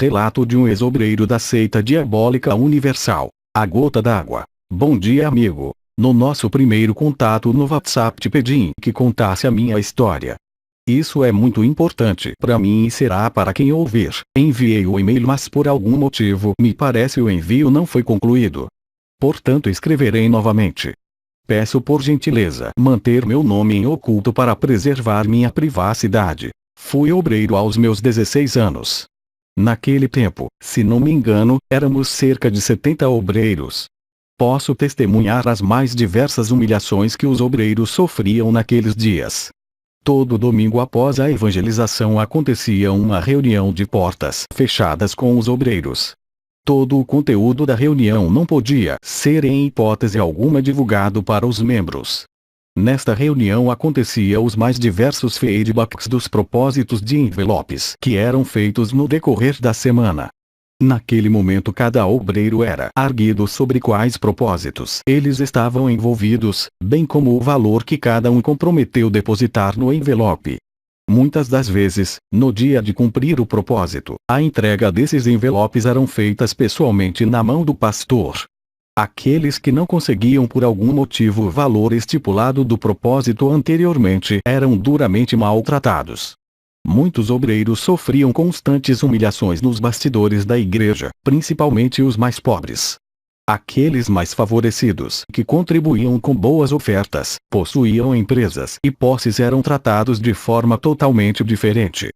Relato de um ex-obreiro da seita diabólica universal. A gota d'água. Bom dia, amigo. No nosso primeiro contato no WhatsApp te pedi que contasse a minha história. Isso é muito importante para mim e será para quem ouvir. Enviei o e-mail, mas por algum motivo me parece o envio não foi concluído. Portanto escreverei novamente. Peço por gentileza manter meu nome em oculto para preservar minha privacidade. Fui obreiro aos meus 16 anos. Naquele tempo, se não me engano, éramos cerca de 70 obreiros. Posso testemunhar as mais diversas humilhações que os obreiros sofriam naqueles dias. Todo domingo após a evangelização acontecia uma reunião de portas fechadas com os obreiros. Todo o conteúdo da reunião não podia ser em hipótese alguma divulgado para os membros. Nesta reunião acontecia os mais diversos feedbacks dos propósitos de envelopes que eram feitos no decorrer da semana. Naquele momento cada obreiro era arguido sobre quais propósitos eles estavam envolvidos, bem como o valor que cada um comprometeu depositar no envelope. Muitas das vezes, no dia de cumprir o propósito, a entrega desses envelopes eram feitas pessoalmente na mão do pastor. Aqueles que não conseguiam por algum motivo o valor estipulado do propósito anteriormente eram duramente maltratados. Muitos obreiros sofriam constantes humilhações nos bastidores da igreja, principalmente os mais pobres. Aqueles mais favorecidos, que contribuíam com boas ofertas, possuíam empresas e posses, eram tratados de forma totalmente diferente.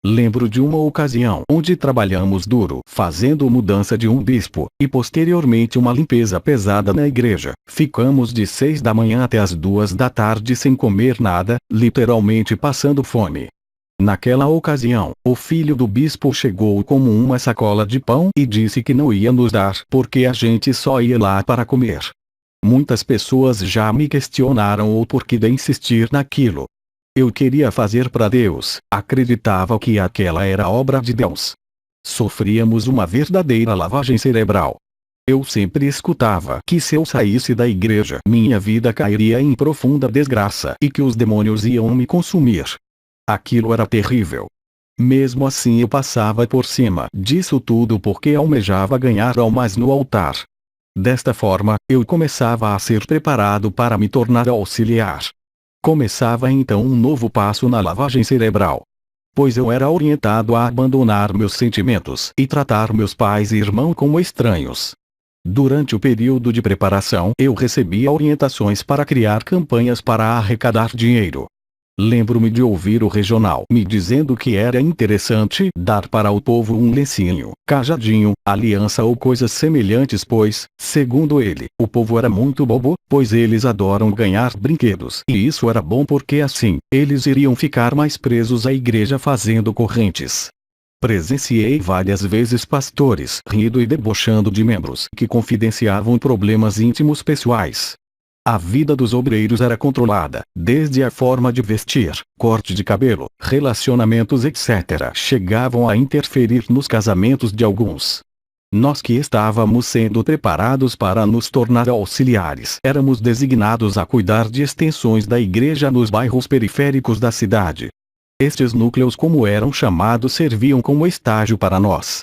Lembro de uma ocasião onde trabalhamos duro fazendo mudança de um bispo, e posteriormente uma limpeza pesada na igreja. Ficamos de 6 da manhã até as 2 da tarde sem comer nada, literalmente passando fome. Naquela ocasião, o filho do bispo chegou com uma sacola de pão e disse que não ia nos dar porque a gente só ia lá para comer. Muitas pessoas já me questionaram o porquê de insistir naquilo. Eu queria fazer para Deus, acreditava que aquela era obra de Deus. Sofríamos uma verdadeira lavagem cerebral. Eu sempre escutava que se eu saísse da igreja minha vida cairia em profunda desgraça e que os demônios iam me consumir. Aquilo era terrível. Mesmo assim eu passava por cima disso tudo porque almejava ganhar almas no altar. Desta forma, eu começava a ser preparado para me tornar auxiliar. Começava então um novo passo na lavagem cerebral. Pois eu era orientado a abandonar meus sentimentos e tratar meus pais e irmãos como estranhos. Durante o período de preparação eu recebia orientações para criar campanhas para arrecadar dinheiro. Lembro-me de ouvir o regional me dizendo que era interessante dar para o povo um lencinho, cajadinho, aliança ou coisas semelhantes, pois, segundo ele, o povo era muito bobo, pois eles adoram ganhar brinquedos, e isso era bom porque assim, eles iriam ficar mais presos à igreja fazendo correntes. Presenciei várias vezes pastores rindo e debochando de membros que confidenciavam problemas íntimos pessoais. A vida dos obreiros era controlada, desde a forma de vestir, corte de cabelo, relacionamentos etc. chegavam a interferir nos casamentos de alguns. Nós que estávamos sendo preparados para nos tornar auxiliares éramos designados a cuidar de extensões da igreja nos bairros periféricos da cidade. Estes núcleos, como eram chamados, serviam como estágio para nós.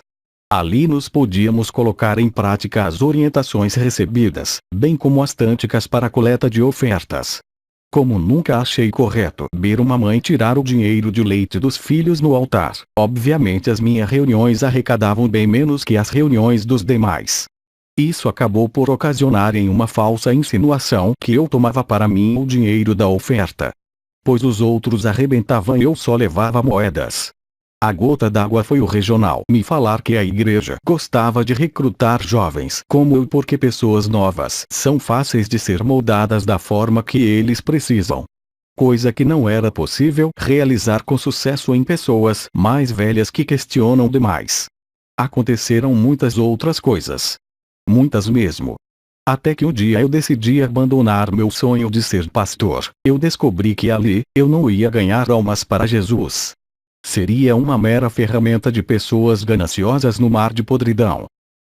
Ali nos podíamos colocar em prática as orientações recebidas, bem como as táticas para a coleta de ofertas. Como nunca achei correto ver uma mãe tirar o dinheiro de leite dos filhos no altar, obviamente as minhas reuniões arrecadavam bem menos que as reuniões dos demais. Isso acabou por ocasionar em uma falsa insinuação que eu tomava para mim o dinheiro da oferta. Pois os outros arrebentavam e eu só levava moedas. A gota d'água foi o regional me falar que a igreja gostava de recrutar jovens como eu porque pessoas novas são fáceis de ser moldadas da forma que eles precisam. Coisa que não era possível realizar com sucesso em pessoas mais velhas que questionam demais. Aconteceram muitas outras coisas. Muitas mesmo. Até que um dia eu decidi abandonar meu sonho de ser pastor. Eu descobri que ali, eu não ia ganhar almas para Jesus. Seria uma mera ferramenta de pessoas gananciosas no mar de podridão.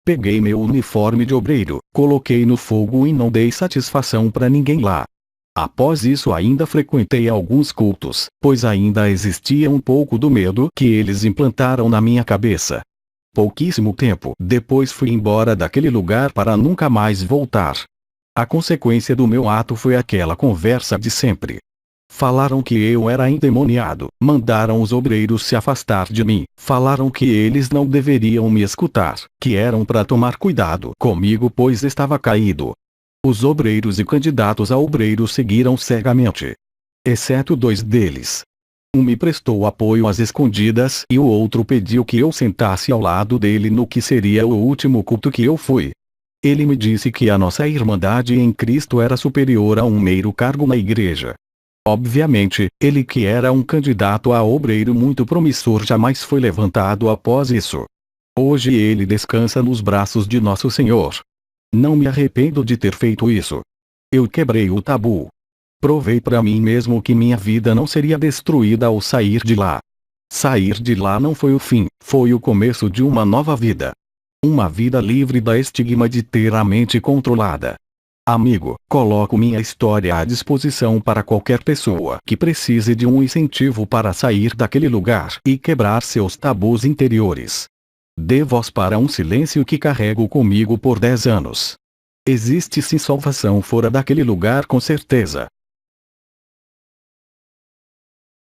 Peguei meu uniforme de obreiro, coloquei no fogo e não dei satisfação para ninguém lá. Após isso ainda frequentei alguns cultos, pois ainda existia um pouco do medo que eles implantaram na minha cabeça. Pouquíssimo tempo depois fui embora daquele lugar para nunca mais voltar. A consequência do meu ato foi aquela conversa de sempre. Falaram que eu era endemoniado, mandaram os obreiros se afastar de mim, falaram que eles não deveriam me escutar, que eram para tomar cuidado comigo pois estava caído. Os obreiros e candidatos a obreiros seguiram cegamente. Exceto 2 deles. Um me prestou apoio às escondidas e o outro pediu que eu sentasse ao lado dele no que seria o último culto que eu fui. Ele me disse que a nossa irmandade em Cristo era superior a um mero cargo na igreja. Obviamente, ele que era um candidato a obreiro muito promissor jamais foi levantado após isso. Hoje ele descansa nos braços de nosso Senhor. Não me arrependo de ter feito isso. Eu quebrei o tabu. Provei para mim mesmo que minha vida não seria destruída ao sair de lá. Sair de lá não foi o fim, foi o começo de uma nova vida. Uma vida livre da estigma de ter a mente controlada. Amigo, coloco minha história à disposição para qualquer pessoa que precise de um incentivo para sair daquele lugar e quebrar seus tabus interiores. Dê voz para um silêncio que carrego comigo por 10 anos. Existe sim salvação fora daquele lugar com certeza.